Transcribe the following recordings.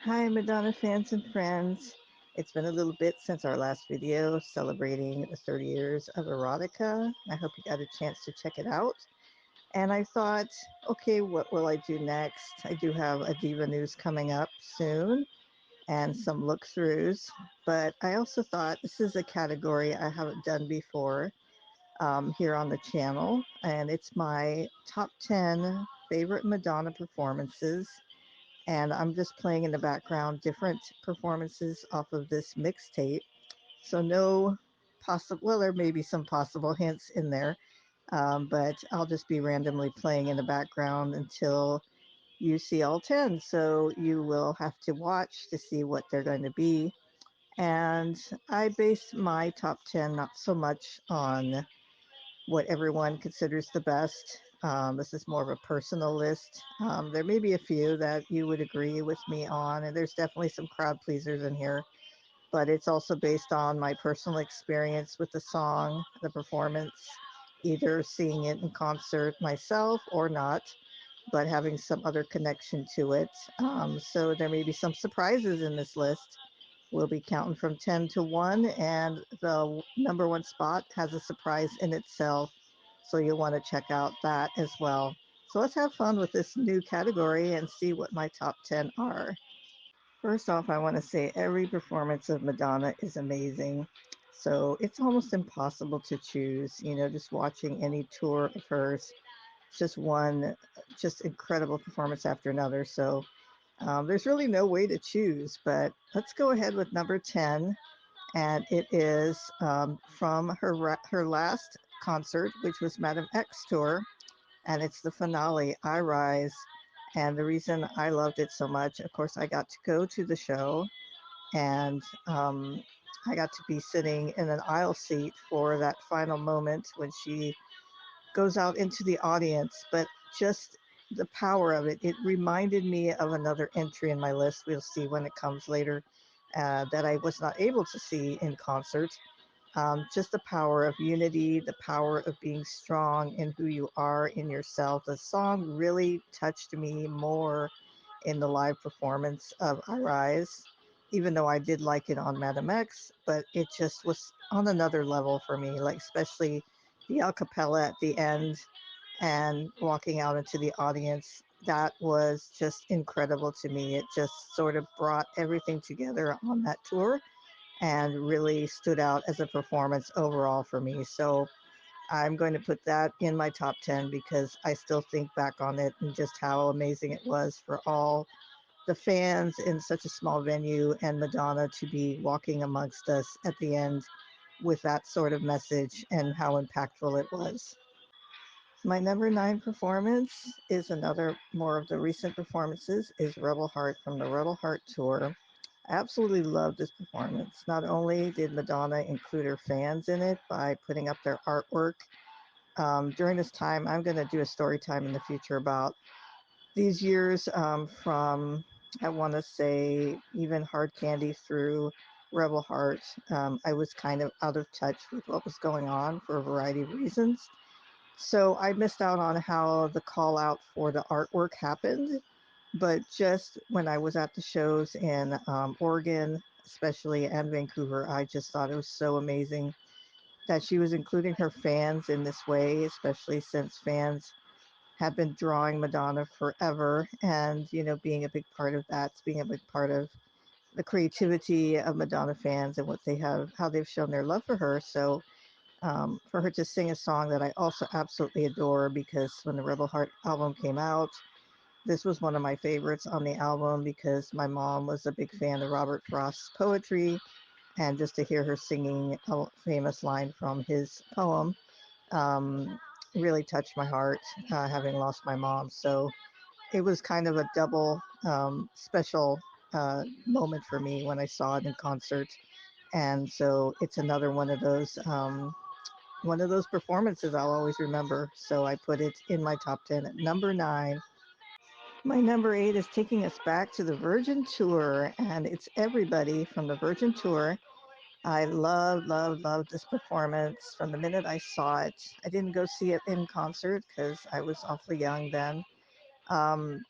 Hi, Madonna fans and friends. It's been a little bit since our last video celebrating the 30 years of erotica. I hope you got a chance to check it out. And I thought, okay, what will I do next? I do have a Diva News coming up soon and some look throughs, but I also thought this is a category I haven't done before here on the channel, and it's my top 10 favorite Madonna performances, and I'm just playing in the background different performances off of this mixtape. So no possible, well, there may be some possible hints in there, but I'll just be randomly playing in the background until you see all 10. So you will have to watch to see what they're going to be. And I base my top 10 not so much on what everyone considers the best. This is more of a personal list. There may be a few that you would agree with me on, and there's definitely some crowd pleasers in here, but it's also based on my personal experience with the song, the performance, either seeing it in concert myself or not, but having some other connection to it. So there may be some surprises in this list. We'll be counting from 10 to 1, and the number one spot has a surprise in itself. So you'll want to check out that as well. So let's have fun with this new category and see what my top 10 are. First off, I want to say every performance of Madonna is amazing. So it's almost impossible to choose, just watching any tour of hers. It's just one, just incredible performance after another. So there's really no way to choose, but let's go ahead with number 10. And it is from her last concert, which was Madame X tour, and it's the finale, I Rise. And the reason I loved it so much, of course, I got to go to the show, and I got to be sitting in an aisle seat for that final moment when she goes out into the audience. But just the power of it, it reminded me of another entry in my list. We'll see when it comes later, that I was not able to see in concert. Just the power of unity, the power of being strong in who you are in yourself. The song really touched me more in the live performance of I Rise, even though I did like it on Madame X, but it just was on another level for me, like especially the a cappella at the end and walking out into the audience. That was just incredible to me. It just sort of brought everything together on that tour and really stood out as a performance overall for me. So I'm going to put that in my top 10 because I still think back on it and just how amazing it was for all the fans in such a small venue and Madonna to be walking amongst us at the end with that sort of message and how impactful it was. My number 9 performance is another more of the recent performances is Rebel Heart from the Rebel Heart tour. I absolutely love this performance. Not only did Madonna include her fans in it by putting up their artwork, during this time, I'm going to do a story time in the future about these years, from, I want to say, even Hard Candy through Rebel Heart. I was kind of out of touch with what was going on for a variety of reasons. So I missed out on how the call out for the artwork happened. But just when I was at the shows in Oregon, especially, and Vancouver, I just thought it was so amazing that she was including her fans in this way, especially since fans have been drawing Madonna forever. And, being a big part of that, being a big part of the creativity of Madonna fans and what they have, how they've shown their love for her. So for her to sing a song that I also absolutely adore, because when the Rebel Heart album came out, this was one of my favorites on the album because my mom was a big fan of Robert Frost's poetry, and just to hear her singing a famous line from his poem really touched my heart, having lost my mom. So it was kind of a double special moment for me when I saw it in concert, and so it's another one of those performances I'll always remember. So I put it in my top 10 at number 9. My number 8 is taking us back to the Virgin Tour, and it's everybody from the Virgin Tour. I love this performance from the minute I saw it. I didn't go see it in concert because I was awfully young then. Um,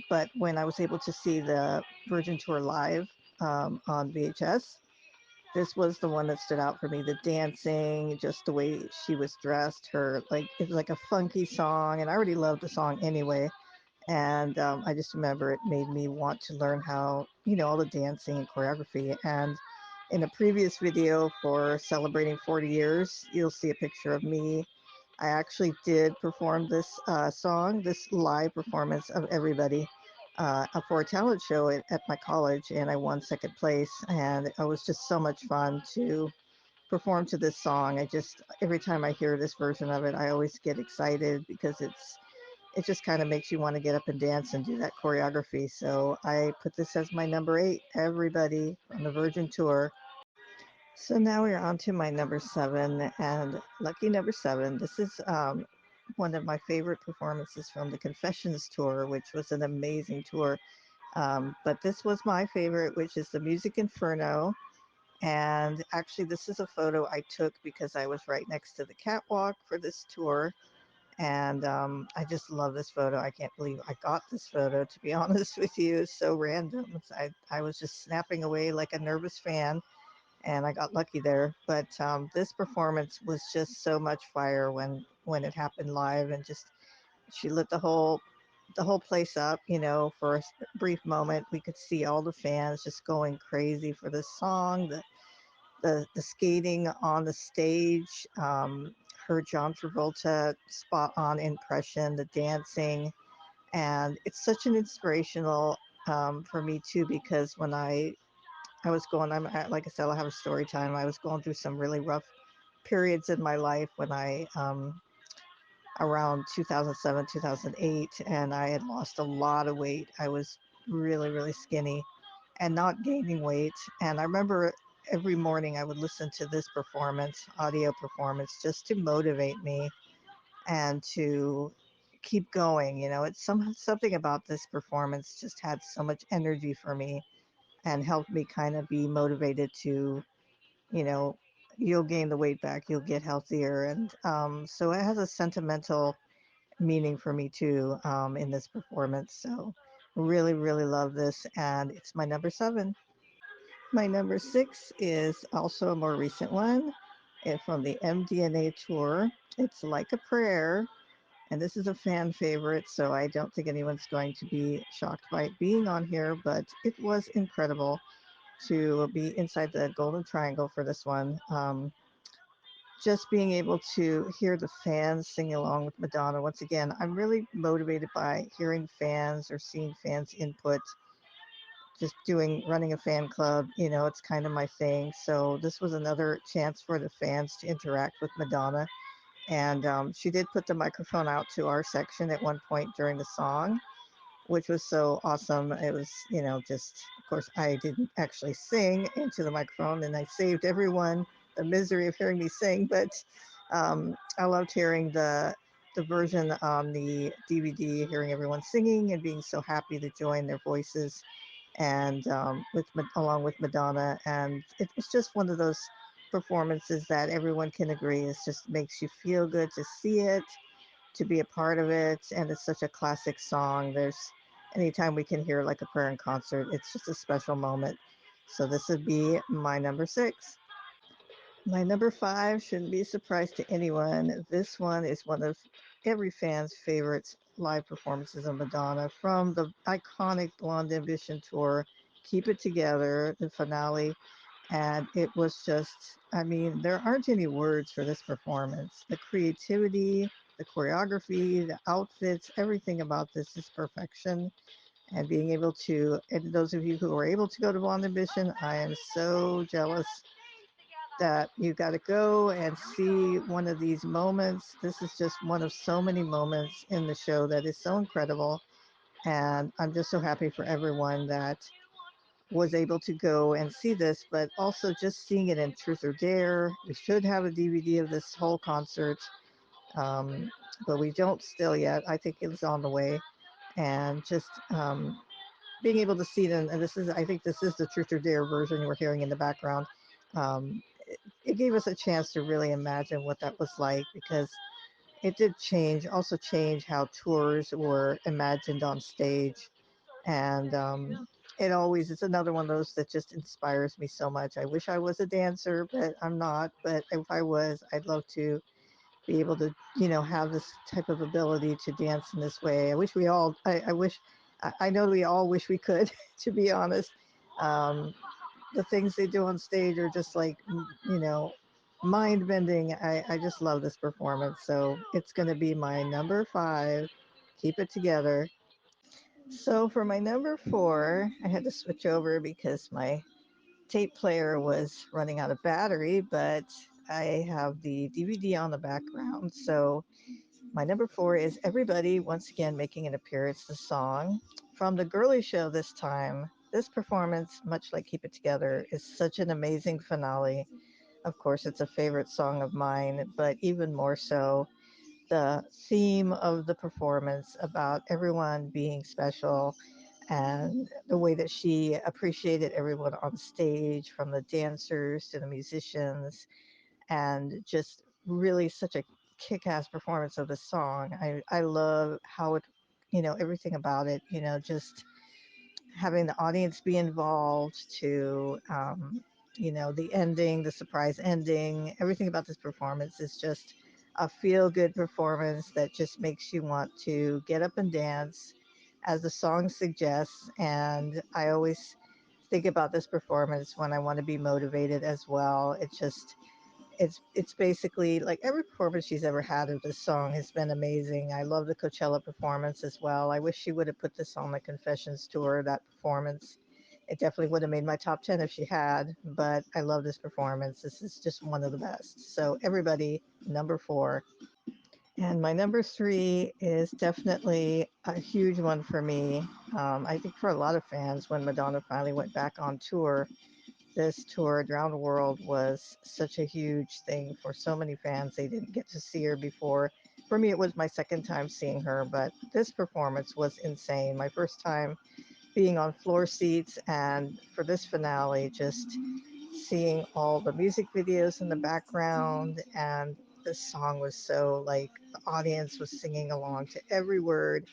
but when I was able to see the Virgin Tour Live on VHS. This was the one that stood out for me. The dancing, just the way she was dressed, her like it's like a funky song, and I already loved the song anyway. And I just remember it made me want to learn how, all the dancing and choreography. And in a previous video for celebrating 40 years, you'll see a picture of me. I actually did perform this song, this live performance of Everybody for a talent show at my college, and I won second place. And it was just so much fun to perform to this song. Every time I hear this version of it, I always get excited because it just kind of makes you want to get up and dance and do that choreography. So I put this as my number 8, Everybody on the Virgin Tour. So now we're on to my number 7, and lucky number 7. This is one of my favorite performances from the Confessions tour, which was an amazing tour. But this was my favorite, which is the Music Inferno. And actually, this is a photo I took because I was right next to the catwalk for this tour. And I just love this photo. I can't believe I got this photo, to be honest with you. It's so random. I was just snapping away like a nervous fan, and I got lucky there. But this performance was just so much fire when it happened live, and just she lit the whole place up. For a brief moment, we could see all the fans just going crazy for this song. The skating on the stage, her John Travolta spot on impression, the dancing, and it's such an inspirational for me too, because when I was going, like I said, I'll have a story time. I was going through some really rough periods in my life when I around 2007, 2008, and I had lost a lot of weight. I was really, really skinny and not gaining weight. And I remember every morning I would listen to this performance, audio performance, just to motivate me and to keep going. It's something about this performance just had so much energy for me and helped me kind of be motivated to, you know, you'll gain the weight back, you'll get healthier. And so it has a sentimental meaning for me too in this performance. So really, really love this. And it's my number 7. My number 6 is also a more recent one, and from the MDNA tour. It's Like a Prayer, and this is a fan favorite, so I don't think anyone's going to be shocked by it being on here, but it was incredible to be inside the Golden Triangle for this one. Just being able to hear the fans sing along with Madonna. Once again, I'm really motivated by hearing fans or seeing fans input, just running a fan club. It's kind of my thing. So this was another chance for the fans to interact with Madonna. And she did put the microphone out to our section at one point during the song, which was so awesome. It was, just, of course, I didn't actually sing into the microphone, and I saved everyone the misery of hearing me sing, but I loved hearing the version on the DVD, hearing everyone singing and being so happy to join their voices, and along with Madonna. And it was just one of those performances that everyone can agree is just makes you feel good to see it, to be a part of it, and it's such a classic song. There's anytime we can hear Like a Prayer in concert, it's just a special moment. So this would be my number 6. My number 5 shouldn't be a surprise to anyone. This one is one of every fan's favorite live performances of Madonna from the iconic Blonde Ambition tour, Keep It Together, the finale. And it was just, I mean, there aren't any words for this performance. The creativity, the choreography, the outfits, everything about this is perfection. And being able to, and those of you who were able to go to Blonde Ambition, I am so jealous that you got to go and see one of these moments. This is just one of so many moments in the show that is so incredible. And I'm just so happy for everyone that was able to go and see this, but also just seeing it in Truth or Dare. We should have a DVD of this whole concert, um, but we don't still yet. I think it's on the way. And just being able to see it, and I think this is the Truth or Dare version we're hearing in the background. It gave us a chance to really imagine what that was like, because it did change how tours were imagined on stage. And it always it's another one of those that just inspires me so much. I wish I was a dancer, but I'm not. But if I was, I'd love to be able to, have this type of ability to dance in this way. I wish we all, I wish, I know we all wish we could, to be honest. Um, the things they do on stage are just like, mind bending. I just love this performance. So it's going to be my number five. Keep it together. So for my number four, I had to switch over because my tape player was running out of battery, but I have the DVD on the background. So my number four is Everybody, once again making an appearance, the song from the girly show this time. This performance, much like Keep It Together, is such an amazing finale. Of course, it's a favorite song of mine, but even more so, the theme of the performance about everyone being special and the way that she appreciated everyone on stage, from the dancers to the musicians, and just really such a kick-ass performance of the song. I love how it, everything about it, just having the audience be involved to, the ending, the surprise ending, everything about this performance is just a feel good performance that just makes you want to get up and dance as the song suggests. And I always think about this performance when I want to be motivated as well. It's basically like every performance she's ever had of this song has been amazing. I love the Coachella performance as well. I wish she would have put this on the Confessions tour, that performance. It definitely would have made my top 10 if she had, but I love this performance. This is just one of the best. So, everybody, number four. And my number three is definitely a huge one for me. I think for a lot of fans, when Madonna finally went back on tour, this tour, Drowned World, was such a huge thing for so many fans. They didn't get to see her before. For me, it was my second time seeing her, but this performance was insane. My first time being on floor seats, and for this finale, just seeing all the music videos in the background, and this song was so like the audience was singing along to every word.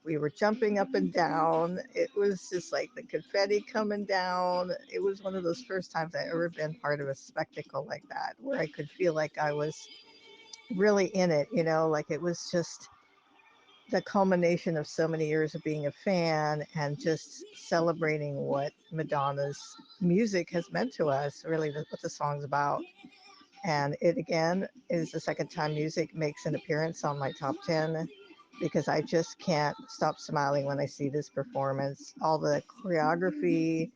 We were jumping up and down. It was just like the confetti coming down. It was one of those first times I ever been part of a spectacle like that, where I could feel like I was really in it, like it was just the culmination of so many years of being a fan and just celebrating what Madonna's music has meant to us, really what the song's about. And it again is the second time music makes an appearance on my top 10 because I just can't stop smiling when I see this performance. All the choreography,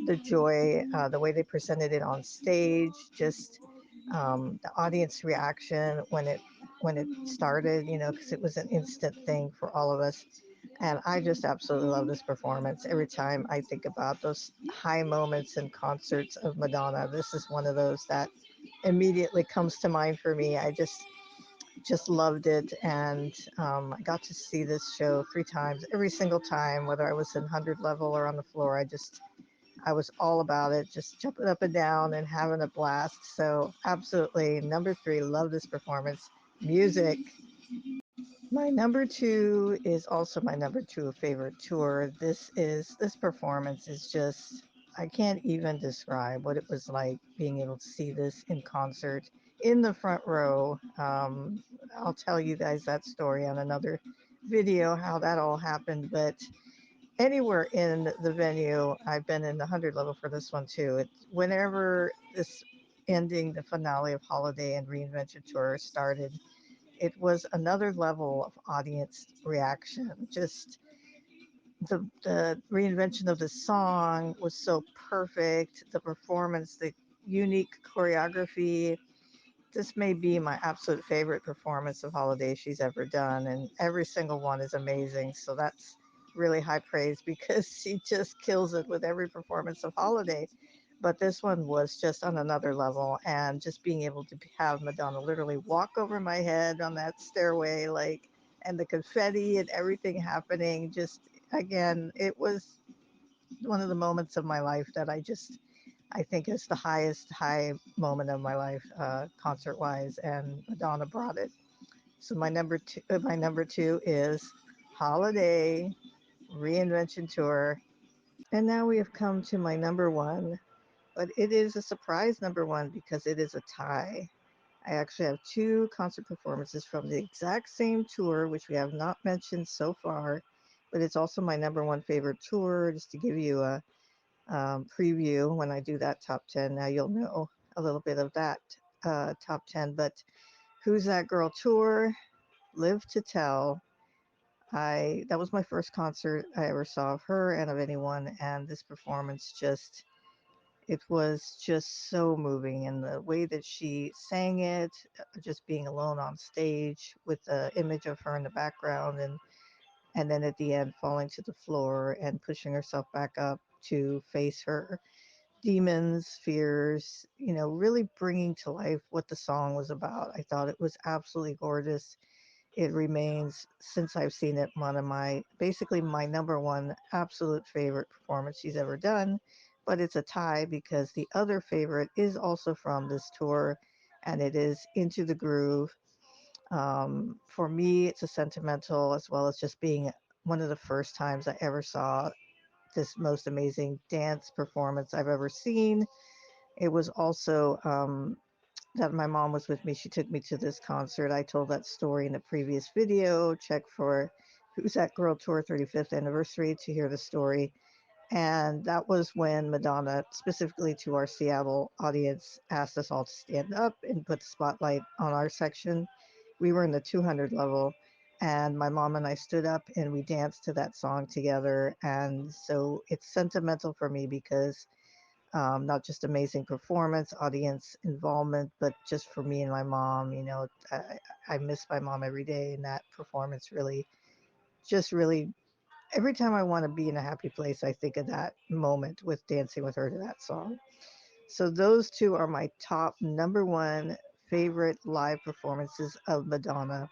the joy, the way they presented it on stage, just the audience reaction when it started, because it was an instant thing for all of us. And I just absolutely love this performance. Every time I think about those high moments in concerts of Madonna, this is one of those that immediately comes to mind for me. I just loved it, and I got to see this show three times. Every single time, whether I was in 100 level or on the floor, I was all about it, just jumping up and down and having a blast. So absolutely, number three, love this performance. Music. My number two is also my number two favorite tour. This performance is just, I can't even describe what it was like being able to see this in concert in the front row. I'll tell you guys that story on another video, how that all happened. But anywhere in the venue, I've been in the 100 level for this one too. Whenever this ending, the finale of Holiday and Reinvention Tour started, it was another level of audience reaction. Just the reinvention of the song was so perfect. The performance, the unique choreography. This may be my absolute favorite performance of Holiday she's ever done, and every single one is amazing. So that's really high praise because she just kills it with every performance of Holiday. But this one was just on another level, and just being able to have Madonna literally walk over my head on that stairway, like, and the confetti and everything happening, just again, it was one of the moments of my life that I think is the highest high moment of my life, concert wise, and Madonna brought it. So my number two is Holiday Reinvention Tour. And now we have come to my number one, but it is a surprise number one because it is a tie. I actually have two concert performances from the exact same tour, which we have not mentioned so far, but it's also my number one favorite tour. Just to give you a preview when I do that top 10, now you'll know a little bit of that top 10. But Who's That Girl tour, Live to Tell. That was my first concert I ever saw of her and of anyone, and this performance just it was just so moving, and the way that she sang it, just being alone on stage with the image of her in the background, and then at the end falling to the floor and pushing herself back up to face her demons, fears, really bringing to life what the song was about. I thought it was absolutely gorgeous. It remains, since I've seen it, one of basically my number one absolute favorite performance she's ever done. But it's a tie because the other favorite is also from this tour, and it is Into the Groove. For me, it's a sentimental as well as just being one of the first times I ever saw this most amazing dance performance I've ever seen. It was also that my mom was with me. She took me to this concert. I told that story in a previous video. Check for Who's That Girl Tour 35th anniversary to hear the story. And that was when Madonna, specifically to our Seattle audience, asked us all to stand up and put the spotlight on our section. We were in the 200 level, and my mom and I stood up and we danced to that song together. And so it's sentimental for me because not just amazing performance, audience involvement, but just for me and my mom, I miss my mom every day, and that performance really, every time I want to be in a happy place, I think of that moment with dancing with her to that song. So those two are my top number one favorite live performances of Madonna.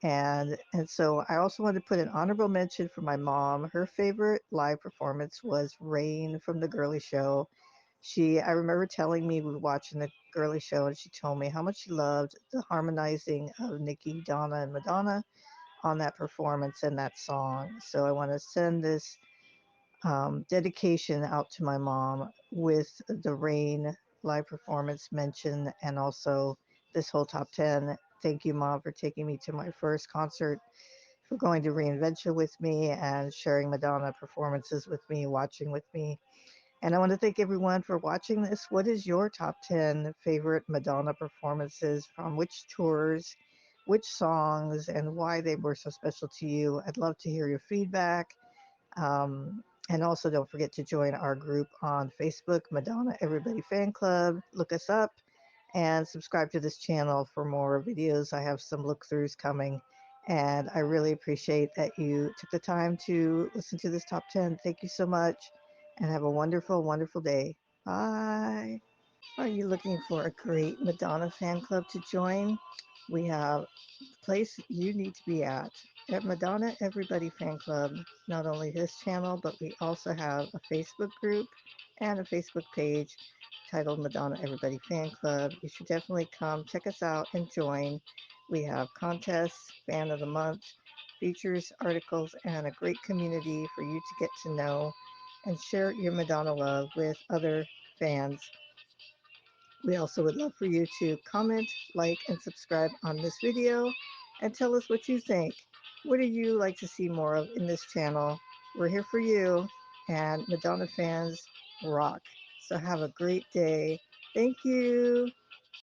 And so I also wanted to put an honorable mention for my mom. Her favorite live performance was Rain from the Girly Show. I remember telling me we were watching the Girly Show, and she told me how much she loved the harmonizing of Nikki, Donna, and Madonna on that performance and that song. So I want to send this dedication out to my mom with the Rain live performance mention and also this whole top 10. Thank you, Mom, for taking me to my first concert, for going to Reinvent You with me and sharing Madonna performances with me, watching with me. And I want to thank everyone for watching this. What is your top 10 favorite Madonna performances from which tours, which songs, and why they were so special to you? I'd love to hear your feedback. And also, don't forget to join our group on Facebook, Madonna Everybody Fan Club. Look us up and subscribe to this channel for more videos. I have some look throughs coming. And I really appreciate that you took the time to listen to this top 10. Thank you so much. And have a wonderful, wonderful day. Bye. Are you looking for a great Madonna fan club to join? We have place you need to be at Madonna Everybody Fan Club. Not only this channel, but we also have a Facebook group and a Facebook page titled Madonna Everybody Fan Club. You should definitely come check us out and join. We have contests, fan of the month, features, articles, and a great community for you to get to know and share your Madonna love with other fans. We also would love for you to comment, like, and subscribe on this video and tell us what you think. What do you like to see more of in this channel? We're here for you, and Madonna fans rock. So have a great day. Thank you.